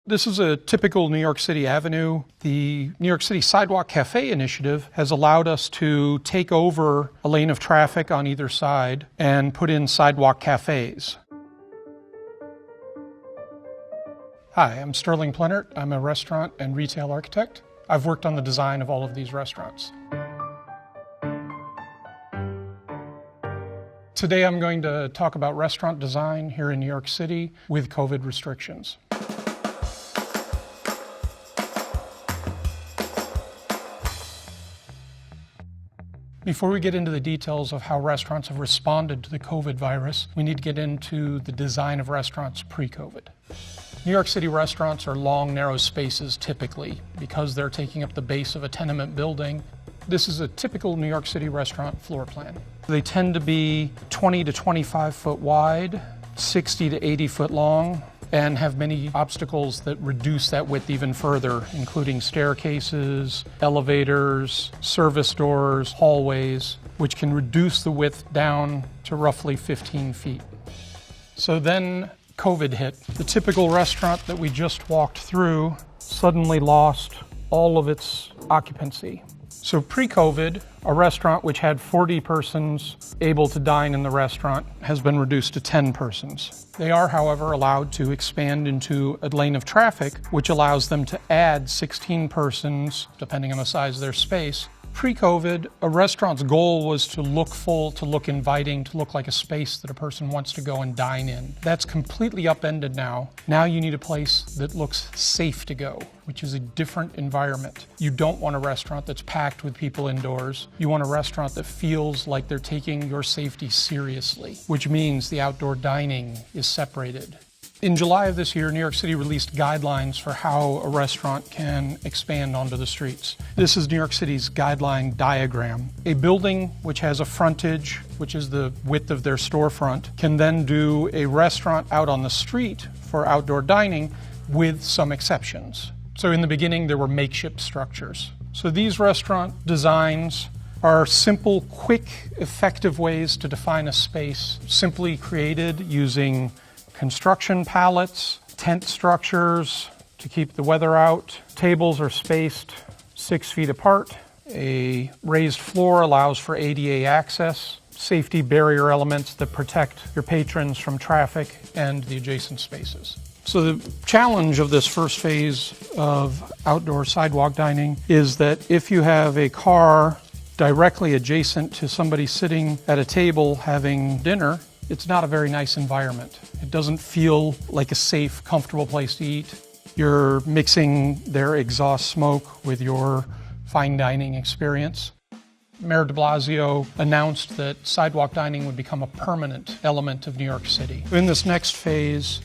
This is a typical New York City avenue. The New York City Sidewalk Cafe initiative has allowed us to take over a lane of traffic on either side and put in sidewalk cafes. Hi, I'm Sterling Plenert. I'm a restaurant and retail architect. I've worked on the design of all of these restaurants. Today I'm going to talk about restaurant design here in New York City with COVID restrictions. Before we get into the details of how restaurants have responded to the COVID virus, we need to get into the design of restaurants pre-COVID. New York City restaurants are long, narrow spaces typically because they're taking up the base of a tenement building. This is a typical New York City restaurant floor plan. They tend to be 20 to 25 foot wide, 60 to 80 foot long, and have many obstacles that reduce that width even further, including staircases, elevators, service doors, hallways, which can reduce the width down to roughly 15 feet. So then COVID hit. The typical restaurant that we just walked through suddenly lost all of its occupancy. So pre-COVID, a restaurant which had 40 persons able to dine in the restaurant has been reduced to 10 persons. They are, however, allowed to expand into a lane of traffic, which allows them to add 16 persons, depending on the size of their space. Pre-COVID, a restaurant's goal was to look full, to look inviting, to look like a space that a person wants to go and dine in. That's completely upended now. Now you need a place that looks safe to go, which is a different environment. You don't want a restaurant that's packed with people indoors. You want a restaurant that feels like they're taking your safety seriously, which means the outdoor dining is separated. In July of this year, New York City released guidelines for how a restaurant can expand onto the streets. This is New York City's guideline diagram. A building which has a frontage, which is the width of their storefront, can then do a restaurant out on the street for outdoor dining with some exceptions. So in the beginning, there were makeshift structures. So these restaurant designs are simple, quick, effective ways to define a space, simply created using construction pallets, tent structures to keep the weather out. Tables are spaced 6 feet apart. A raised floor allows for ADA access, safety barrier elements that protect your patrons from traffic and the adjacent spaces. So the challenge of this first phase of outdoor sidewalk dining is that if you have a car directly adjacent to somebody sitting at a table having dinner, it's not a very nice environment. It doesn't feel like a safe, comfortable place to eat. You're mixing their exhaust smoke with your fine dining experience. Mayor de Blasio announced that sidewalk dining would become a permanent element of New York City. In this next phase,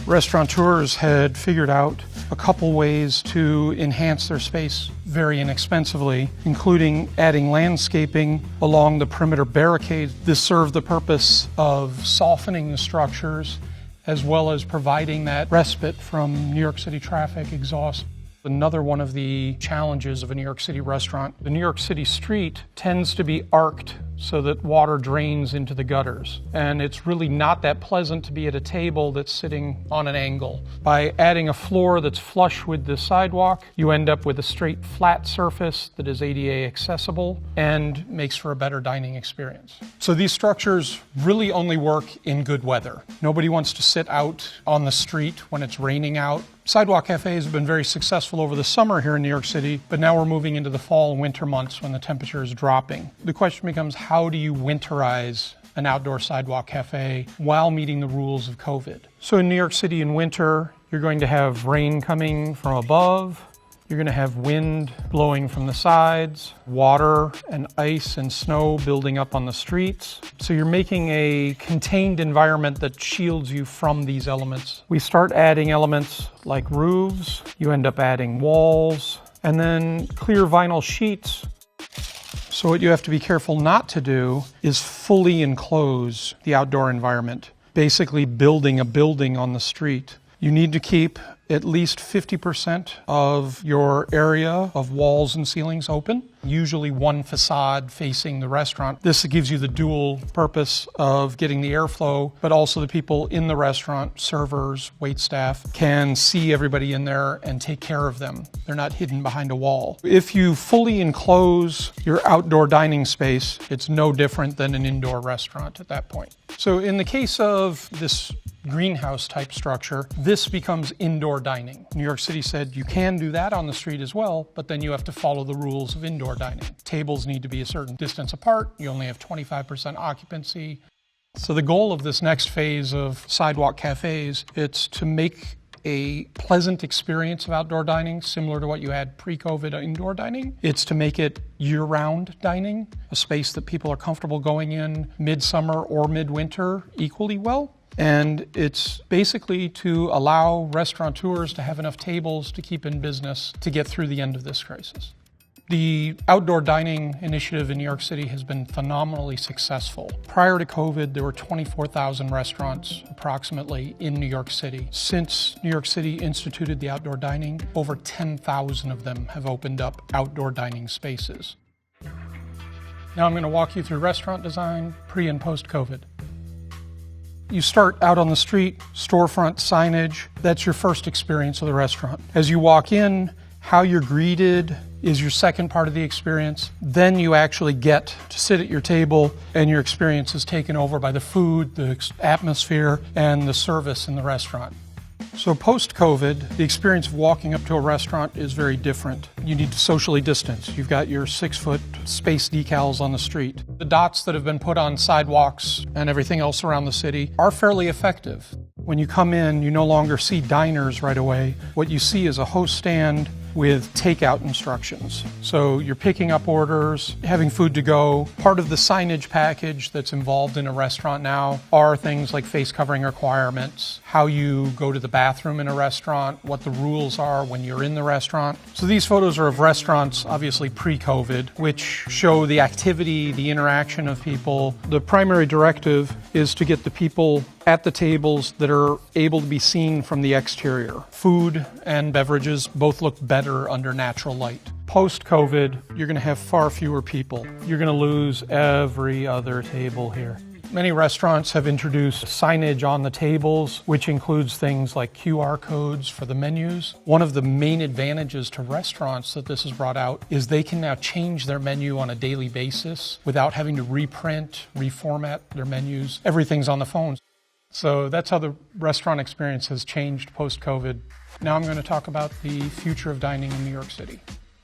restaurateurs had figured out a couple ways to enhance their space very inexpensively, including adding landscaping along the perimeter barricades. This served the purpose of softening the structures as well as providing that respite from New York City traffic exhaust. Another one of the challenges of a New York City restaurant, the New York City street tends to be arced so that water drains into the gutters. And it's really not that pleasant to be at a table that's sitting on an angle. By adding a floor that's flush with the sidewalk, you end up with a straight flat surface that is ADA accessible and makes for a better dining experience. So these structures really only work in good weather. Nobody wants to sit out on the street when it's raining out. Sidewalk cafes have been very successful over the summer here in New York City, but now we're moving into the fall and winter months when the temperature is dropping. The question becomes, how do you winterize an outdoor sidewalk cafe while meeting the rules of COVID? So in New York City in winter, you're going to have rain coming from above. You're going to have wind blowing from the sides, water and ice and snow building up on the streets. So you're making a contained environment that shields you from these elements. We start adding elements like roofs, you end up adding walls, and then clear vinyl sheets. So what you have to be careful not to do is fully enclose the outdoor environment, basically building a building on the street. You need to keep at least 50% of your area of walls and ceilings open, usually one facade facing the restaurant. This gives you the dual purpose of getting the airflow, but also the people in the restaurant, servers, waitstaff, can see everybody in there and take care of them. They're not hidden behind a wall. If you fully enclose your outdoor dining space, it's no different than an indoor restaurant at that point. So in the case of this greenhouse type structure, this becomes indoor dining. New York City said you can do that on the street as well, but then you have to follow the rules of indoor dining. Tables need to be a certain distance apart. You only have 25% occupancy. So the goal of this next phase of sidewalk cafes, it's to make a pleasant experience of outdoor dining, similar to what you had pre-COVID indoor dining. It's to make it year-round dining, a space that people are comfortable going in midsummer or midwinter equally well. And it's basically to allow restaurateurs to have enough tables to keep in business to get through the end of this crisis. The outdoor dining initiative in New York City has been phenomenally successful. Prior to COVID, there were 24,000 restaurants approximately in New York City. Since New York City instituted the outdoor dining, over 10,000 of them have opened up outdoor dining spaces. Now I'm going to walk you through restaurant design pre and post-COVID. You start out on the street, storefront signage. That's your first experience of the restaurant. As you walk in, how you're greeted is your second part of the experience. Then you actually get to sit at your table and your experience is taken over by the food, the atmosphere, and the service in the restaurant. So post-COVID, the experience of walking up to a restaurant is very different. You need to socially distance. You've got your 6-foot space decals on the street. The dots that have been put on sidewalks and everything else around the city are fairly effective. When you come in, you no longer see diners right away. What you see is a host stand with takeout instructions. So you're picking up orders, having food to go. Part of the signage package that's involved in a restaurant now are things like face covering requirements, how you go to the bathroom in a restaurant, what the rules are when you're in the restaurant. So these photos are of restaurants, obviously pre-COVID, which show the activity, the interaction of people. The primary directive is to get the people at the tables that are able to be seen from the exterior. Food and beverages both look better under natural light. Post-COVID, you're going to have far fewer people. You're going to lose every other table here. Many restaurants have introduced signage on the tables, which includes things like QR codes for the menus. One of the main advantages to restaurants that this has brought out is they can now change their menu on a daily basis without having to reprint, reformat their menus. Everything's on the phones. So that's how the restaurant experience has changed post-COVID. Now I'm going to talk about the future of dining in New York City.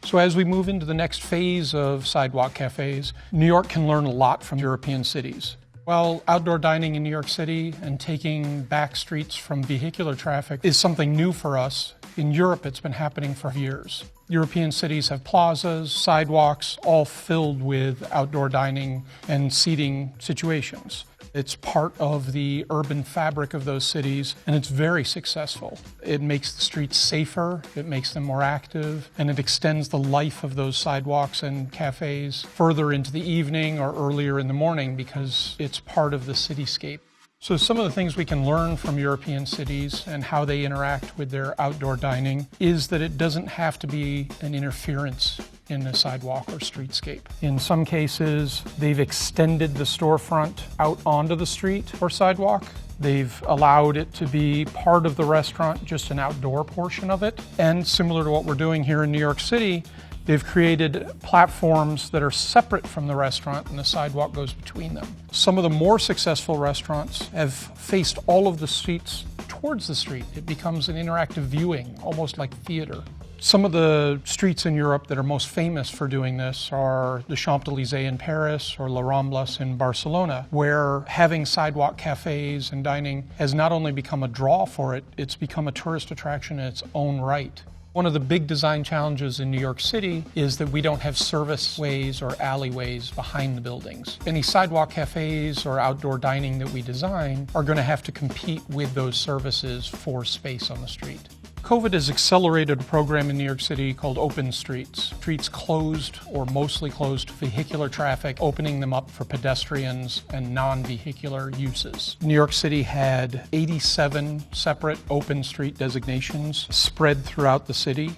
So as we move into the next phase of sidewalk cafes, New York can learn a lot from European cities. While outdoor dining in New York City and taking back streets from vehicular traffic is something new for us, in Europe it's been happening for years. European cities have plazas, sidewalks, all filled with outdoor dining and seating situations. It's part of the urban fabric of those cities, and it's very successful. It makes the streets safer, it makes them more active, and it extends the life of those sidewalks and cafes further into the evening or earlier in the morning because it's part of the cityscape. So some of the things we can learn from European cities and how they interact with their outdoor dining is that it doesn't have to be an interference in the sidewalk or streetscape. In some cases, they've extended the storefront out onto the street or sidewalk. They've allowed it to be part of the restaurant, just an outdoor portion of it. And similar to what we're doing here in New York City, they've created platforms that are separate from the restaurant and the sidewalk goes between them. Some of the more successful restaurants have faced all of the seats towards the street. It becomes an interactive viewing, almost like theater. Some of the streets in Europe that are most famous for doing this are the Champs-Élysées in Paris or La Ramblas in Barcelona, where having sidewalk cafes and dining has not only become a draw for it, it's become a tourist attraction in its own right. One of the big design challenges in New York City is that we don't have service ways or alleyways behind the buildings. Any sidewalk cafes or outdoor dining that we design are going to have to compete with those services for space on the street. COVID has accelerated a program in New York City called Open Streets. Streets closed or mostly closed to vehicular traffic, opening them up for pedestrians and non-vehicular uses. New York City had 87 separate open street designations spread throughout the city.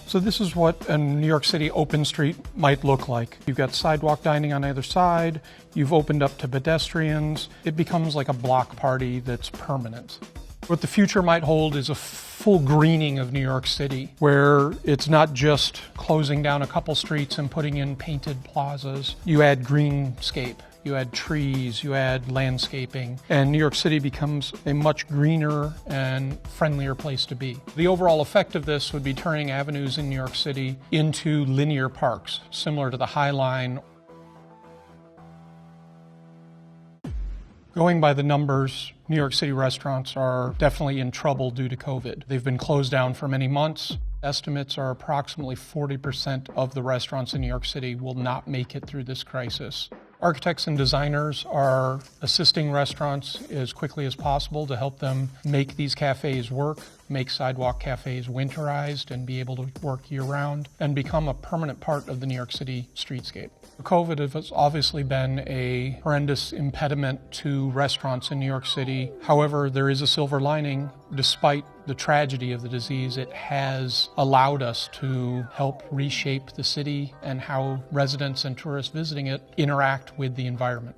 So this is what a New York City open street might look like. You've got sidewalk dining on either side. You've opened up to pedestrians. It becomes like a block party that's permanent. What the future might hold is a full greening of New York City, where it's not just closing down a couple streets and putting in painted plazas. You add greenscape, you add trees, you add landscaping, and New York City becomes a much greener and friendlier place to be. The overall effect of this would be turning avenues in New York City into linear parks, similar to the High Line. Going by the numbers, New York City restaurants are definitely in trouble due to COVID. They've been closed down for many months. Estimates are approximately 40% of the restaurants in New York City will not make it through this crisis. Architects and designers are assisting restaurants as quickly as possible to help them make these cafes work, make sidewalk cafes winterized and be able to work year-round, and become a permanent part of the New York City streetscape. COVID has obviously been a horrendous impediment to restaurants in New York City. However, there is a silver lining. Despite the tragedy of the disease, it has allowed us to help reshape the city and how residents and tourists visiting it interact with the environment.